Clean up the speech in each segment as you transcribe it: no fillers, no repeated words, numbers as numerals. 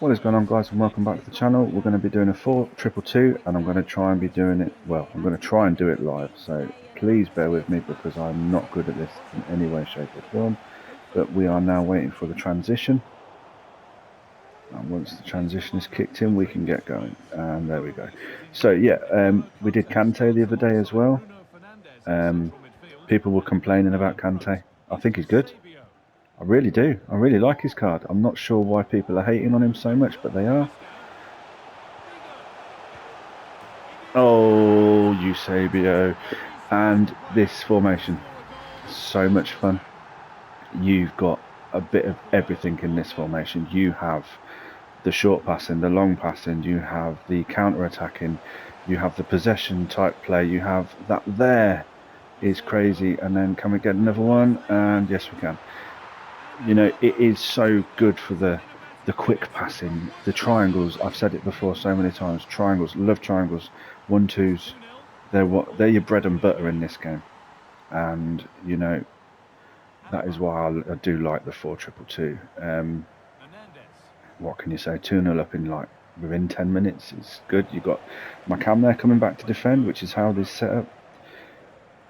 What is going on, guys, and welcome back to the channel. We're going to be doing a 4-2-2 and I'm going to try and be doing it, well, I'm going to try and do it live, so please bear with me because I'm not good at this in any way, shape or form. But we are now waiting for the transition, and once the transition is kicked in we can get going, and there we go. So yeah, we did Kante the other day as well. People were complaining about Kante. I think he's good. I really do. I really like his card. I'm not sure why people are hating on him so much, but they are. Oh, Eusebio. And this formation, so much fun. You've got a bit of everything in this formation. You have the short passing, the long passing, you have the counter-attacking, you have the possession type play, you have that there is crazy. And then can we get another one? And yes, we can. You know, it is so good for the quick passing, the triangles. I've said it before so many times. Triangles, love triangles, 1-2s. They're your bread and butter in this game, and you know that is why I do like the 4-2-2. What can you say? 2-0 up in like within 10 minutes. It's good. You've got my cam there coming back to defend, which is how this set up.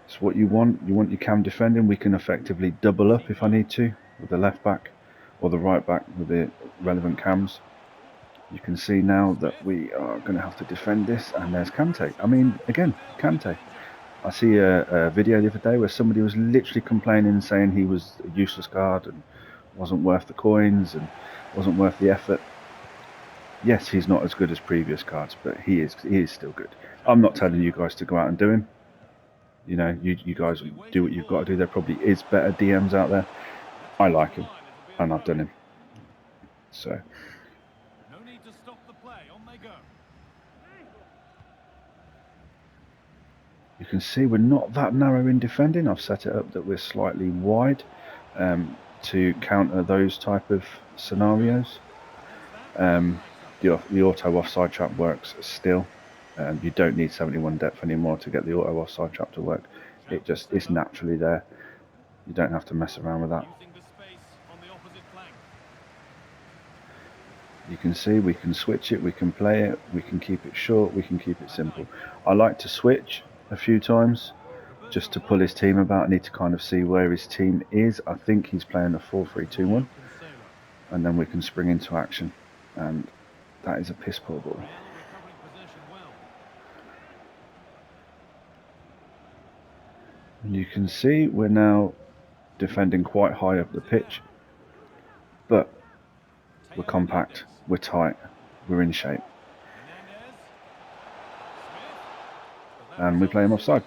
It's what you want. You want your cam defending. We can effectively double up if I need to with the left back or the right back with the relevant cams. You can see now that we are going to have to defend this, and there's Kante. I mean, again, Kante. I see a video the other day where somebody was literally complaining, saying he was a useless card and wasn't worth the coins and wasn't worth the effort. Yes, he's not as good as previous cards, but he is still good. I'm not telling you guys to go out and do him. You know, you guys do what you've got to do. There probably is better DMs out there. I like him, and I've done him. So. You can see we're not that narrow in defending. I've set it up that we're slightly wide to counter those type of scenarios. The auto offside trap works still. You don't need 71 depth anymore to get the auto offside trap to work. It's naturally there. You don't have to mess around with that. You can see we can switch it, we can play it, we can keep it short, we can keep it simple. I like to switch a few times just to pull his team about. I need to kind of see where his team is. I think he's playing a 4-3-2-1, and then we can spring into action, and that is a piss poor ball. And you can see we're now defending quite high up the pitch, but we're compact, we're tight, we're in shape, and we play him offside.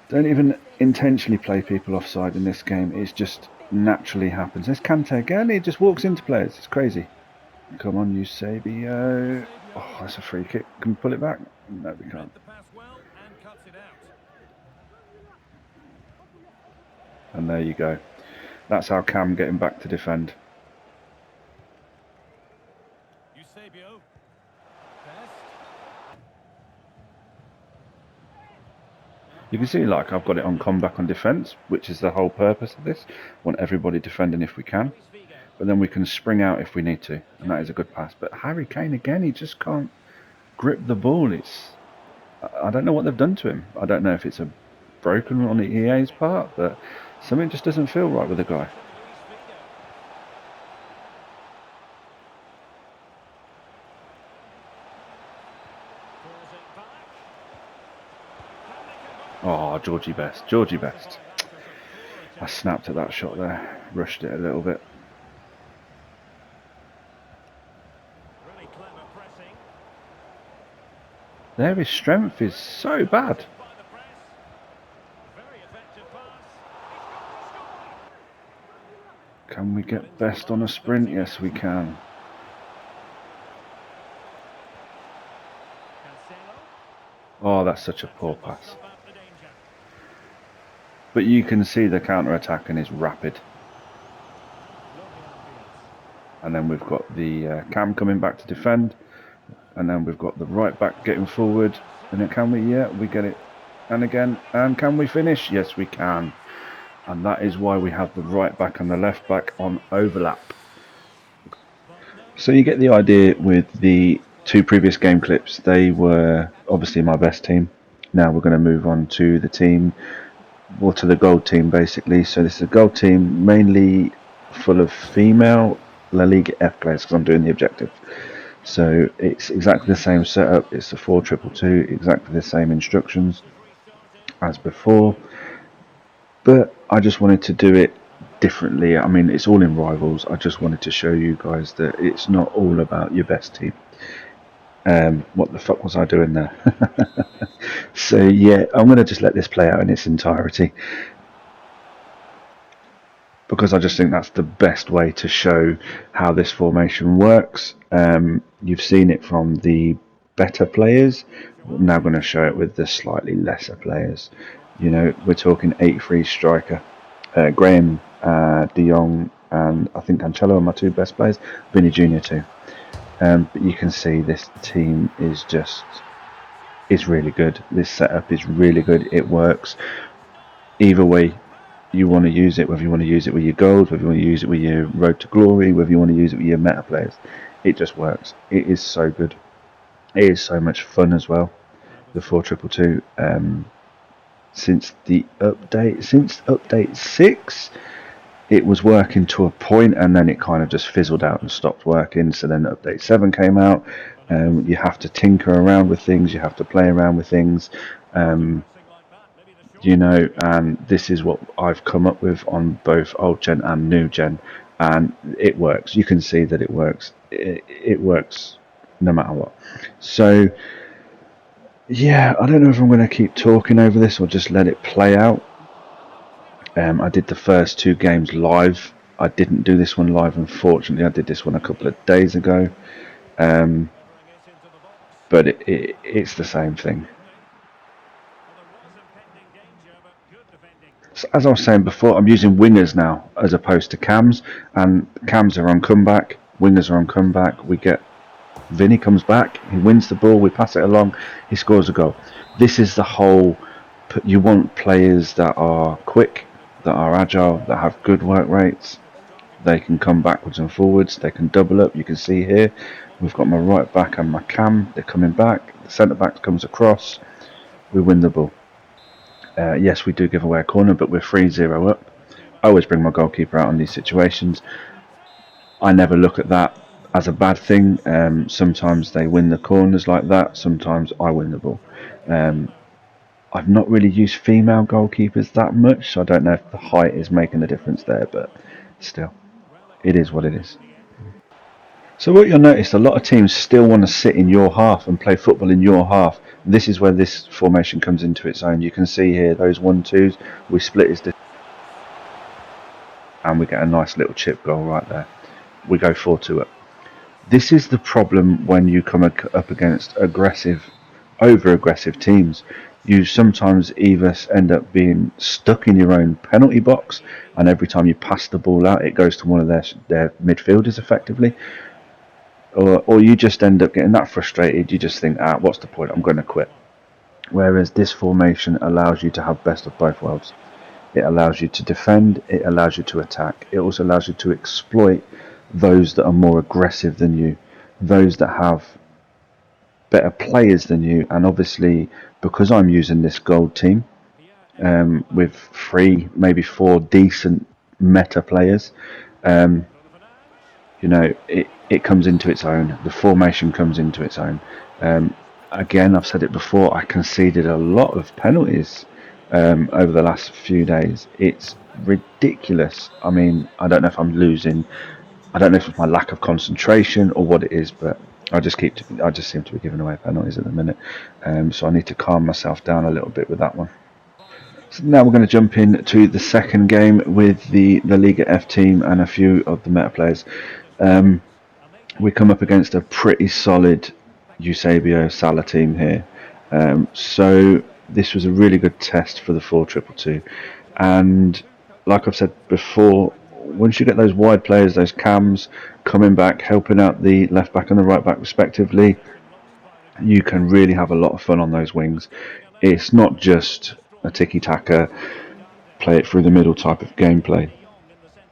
Don't even intentionally play people offside in this game. It just naturally happens. There's Kante again. He just walks into players. It's crazy. Come on, Eusebio. Oh, that's a free kick. Can we pull it back? No, we can't. And there you go. That's how Cam getting back to defend. You can see, like, I've got it on comeback on defence, which is the whole purpose of this. Want everybody defending if we can, but then we can spring out if we need to, and that is a good pass. But Harry Kane again, he just can't grip the ball. I don't know what they've done to him. I don't know if it's a broken on the EA's part, but something just doesn't feel right with the guy. Oh, Georgie Best. Georgie Best. I snapped at that shot there. Rushed it a little bit. There, his strength is so bad. Can we get Best on a sprint? Yes, we can. Oh, that's such a poor pass. But you can see the counter-attacking is rapid. And then we've got the Cam coming back to defend. And then we've got the right back getting forward. And then can we? Yeah, we get it. And again. And can we finish? Yes, we can. And that is why we have the right back and the left back on overlap. So you get the idea with the two previous game clips. They were obviously my best team. Now we're going to move on to the team, or to the gold team basically. So this is a gold team mainly full of female La Liga F players because I'm doing the objective. So it's exactly the same setup. It's the 4-2-2, exactly the same instructions as before. But I just wanted to do it differently. I mean, it's all in rivals. I just wanted to show you guys that it's not all about your best team. What the fuck was I doing there? So yeah, I'm going to just let this play out in its entirety, because I just think that's the best way to show how this formation works. You've seen it from the better players. I'm now going to show it with the slightly lesser players. You know, we're talking 8-3 striker. Graham, De Jong, and I think Cancelo are my two best players. Vinny Jr. too. But you can see this team is really good. This setup is really good. It works either way you want to use it, whether you want to use it with your goals, whether you want to use it with your road to glory, whether you want to use it with your meta players. It just works. It is so good. It is so much fun as well. The 4-2-2. Since update 6, it was working to a point, and then it kind of just fizzled out and stopped working. So then update 7 came out. You have to tinker around with things. You have to play around with things. You know, and this is what I've come up with on both old gen and new gen, and it works. You can see that it works. It works no matter what. So yeah, I don't know if I'm going to keep talking over this or just let it play out. I did the first 2 games live. I didn't do this one live, unfortunately. I did this one a couple of days ago, but it's the same thing. As I was saying before, I'm using wingers now as opposed to cams, and cams are on comeback, wingers are on comeback. We get Vinny comes back, he wins the ball, we pass it along, he scores a goal. This is the whole. You want players that are quick, that are agile, that have good work rates. They can come backwards and forwards, they can double up. You can see here we've got my right back and my cam, they're coming back, the centre back comes across, we win the ball. Yes, we do give away a corner, but we're 3-0 up. I always bring my goalkeeper out in these situations. I never look at that as a bad thing. Sometimes they win the corners like that. Sometimes I win the ball. I've not really used female goalkeepers that much, so I don't know if the height is making a difference there, but still, it is what it is. So what you'll notice, a lot of teams still want to sit in your half and play football in your half. This is where this formation comes into its own. You can see here those 1-2s, we split his and we get a nice little chip goal right there. We go 4-2 up. This is the problem when you come up against over-aggressive teams. You sometimes either end up being stuck in your own penalty box, and every time you pass the ball out, it goes to one of their midfielders effectively. Or you just end up getting that frustrated, you just think, what's the point, I'm going to quit. Whereas this formation allows you to have best of both worlds. It allows you to defend, it allows you to attack. It also allows you to exploit those that are more aggressive than you, those that have better players than you. And obviously, because I'm using this gold team with 3, maybe 4 decent meta players, you know, it comes into its own. The formation comes into its own. Again, I've said it before, I conceded a lot of penalties over the last few days. It's ridiculous. I mean, I don't know if I'm losing. I don't know if it's my lack of concentration or what it is, but I just seem to be giving away penalties at the minute. So I need to calm myself down a little bit with that one. So now we're going to jump in to the second game with the Liga F team and a few of the meta players. We come up against a pretty solid Eusebio Salah team here. So this was a really good test for the 4-2-2. And like I've said before, once you get those wide players, those cams coming back, helping out the left back and the right back respectively, you can really have a lot of fun on those wings. It's not just a tiki-taka, play it through the middle type of gameplay.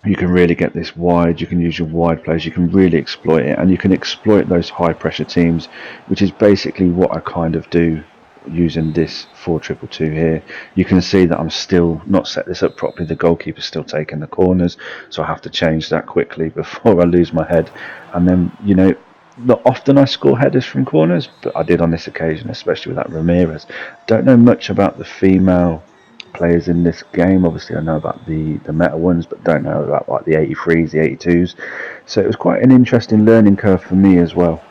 You can really get this wide, you can use your wide plays, you can really exploit it, and you can exploit those high pressure teams, which is basically what I kind of do using this 4-2-2 here. You can see that I'm still not set this up properly. The goalkeeper's still taking the corners, so I have to change that quickly before I lose my head. And then, you know, not often I score headers from corners, but I did on this occasion, especially with that Ramirez. Don't know much about the female players in this game. Obviously, I know about the meta ones, but don't know about like the 83s, the 82s. So it was quite an interesting learning curve for me as well.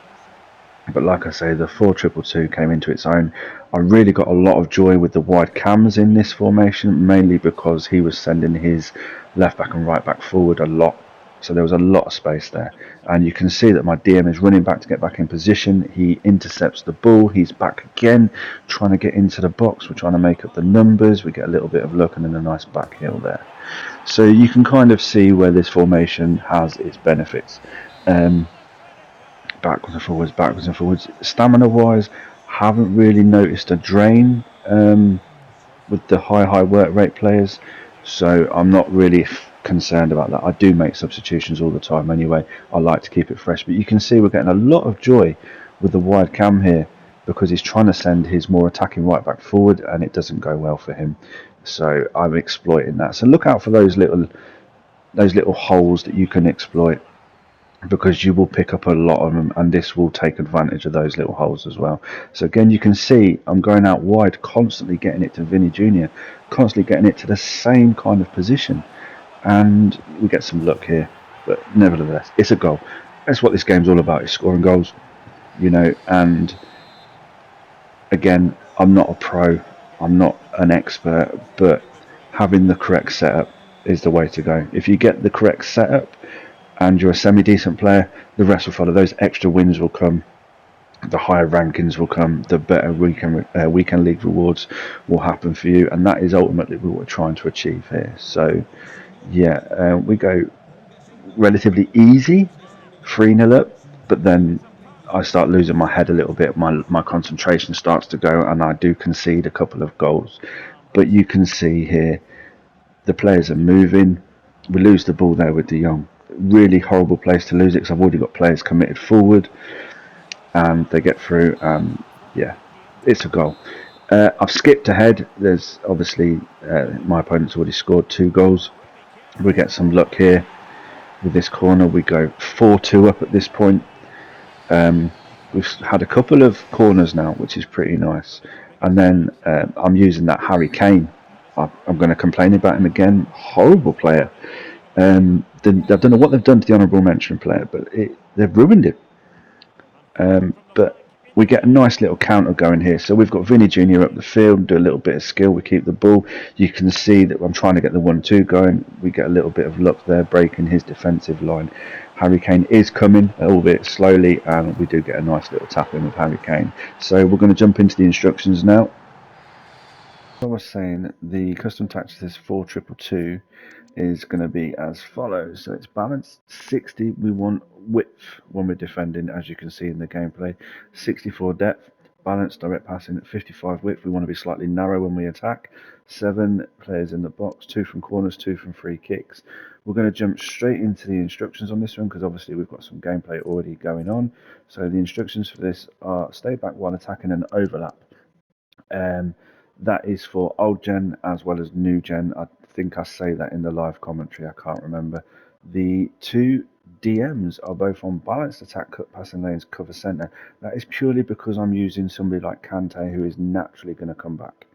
But like I say, the 4-2-2 came into its own. I really got a lot of joy with the wide cams in this formation, mainly because he was sending his left back and right back forward a lot. So there was a lot of space there. And you can see that my DM is running back to get back in position. He intercepts the ball. He's back again, trying to get into the box. We're trying to make up the numbers. We get a little bit of luck and then a nice back heel there. So you can kind of see where this formation has its benefits. Backwards and forwards. Stamina wise, haven't really noticed a drain with the high work rate players, so I'm not really concerned about that. I do make substitutions all the time anyway. I like to keep it fresh, but you can see we're getting a lot of joy with the wide cam here because he's trying to send his more attacking right back forward and it doesn't go well for him. So I'm exploiting that. So look out for those little holes that you can exploit, because you will pick up a lot of them, and this will take advantage of those little holes as well. So again, you can see I'm going out wide, constantly getting it to Vinny Jr., constantly getting it to the same kind of position, and we get some luck here, but nevertheless, it's a goal. That's what this game's all about, is scoring goals, you know. And again, I'm not a pro, I'm not an expert, but having the correct setup is the way to go. If you get the correct setup and you're a semi-decent player, the rest will follow. Those extra wins will come, the higher rankings will come, the better weekend league rewards will happen for you, and that is ultimately what we're trying to achieve here. So yeah, we go relatively easy, 3-0 up, but then I start losing my head a little bit. My concentration starts to go, and I do concede a couple of goals. But you can see here the players are moving. We lose the ball there with De Jong. Really horrible place to lose it, because I've already got players committed forward and they get through. Yeah, it's a goal. I've skipped ahead. There's obviously my opponent's already scored 2 goals. We get some luck here with this corner. We go 4-2 up at this point. We've had a couple of corners now, which is pretty nice. And then I'm using that Harry Kane. I'm going to complain about him again. Horrible player. I don't know what they've done to the honourable mention player, but they've ruined him. But we get a nice little counter going here. So we've got Vinny Jr. up the field, do a little bit of skill, we keep the ball. You can see that I'm trying to get the 1-2 going. We get a little bit of luck there, breaking his defensive line. Harry Kane is coming, albeit slowly, and we do get a nice little tap in with Harry Kane. So we're going to jump into the instructions now. As I was saying, the custom tactics is 4-2-2 is going to be as follows. So it's balanced 60. We want width when we're defending, as you can see in the gameplay. 64 depth, balanced direct passing. 55 width. We want to be slightly narrow when we attack. 7 players in the box. 2 from corners, 2 from free kicks. We're going to jump straight into the instructions on this one, because obviously we've got some gameplay already going on. So the instructions for this are stay back while attacking and overlap. That is for old gen as well as new gen. I think I say that in the live commentary, I can't remember. The 2 DMs are both on balanced attack, cut passing lanes, cover centre. That is purely because I'm using somebody like Kante, who is naturally going to come back.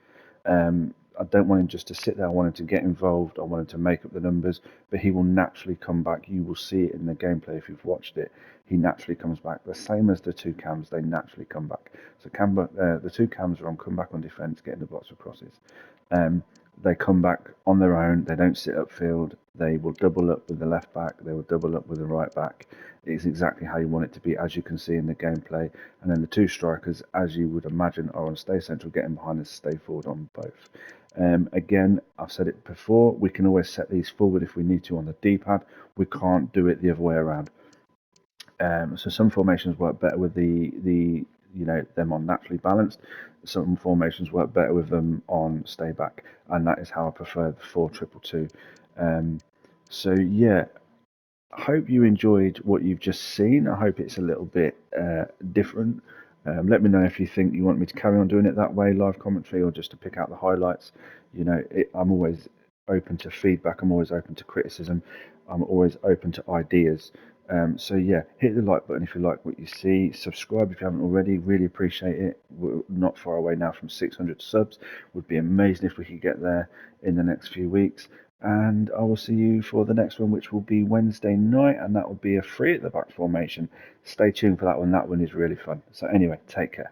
I don't want him just to sit there. I want him to get involved. I want him to make up the numbers, but he will naturally come back. You will see it in the gameplay if you've watched it. He naturally comes back. The same as the 2 cams, they naturally come back. So the 2 cams are on come back on defence, getting the box of crosses. They come back on their own. They don't sit upfield. They will double up with the left back. They will double up with the right back. It's exactly how you want it to be, as you can see in the gameplay. And then the 2 strikers, as you would imagine, are on stay central, getting behind and stay forward on both. Again, I've said it before, we can always set these forward if we need to on the D-pad. We can't do it the other way around. So some formations work better with the them on naturally balanced. Some formations work better with them on stay back, and that is how I prefer the 4-2-2. So yeah, I hope you enjoyed what you've just seen. I hope it's a little bit different. Let me know if you think you want me to carry on doing it that way, live commentary, or just to pick out the highlights. I'm always open to feedback. I'm always open to criticism. I'm always open to ideas. So yeah, hit the like button if you like what you see. Subscribe if you haven't already. Really appreciate it. We're not far away now from 600 subs. Would be amazing if we could get there in the next few weeks. And I will see you for the next one, which will be Wednesday night, and that will be a free at the back formation. Stay tuned for that one. That one is really fun. So anyway, take care.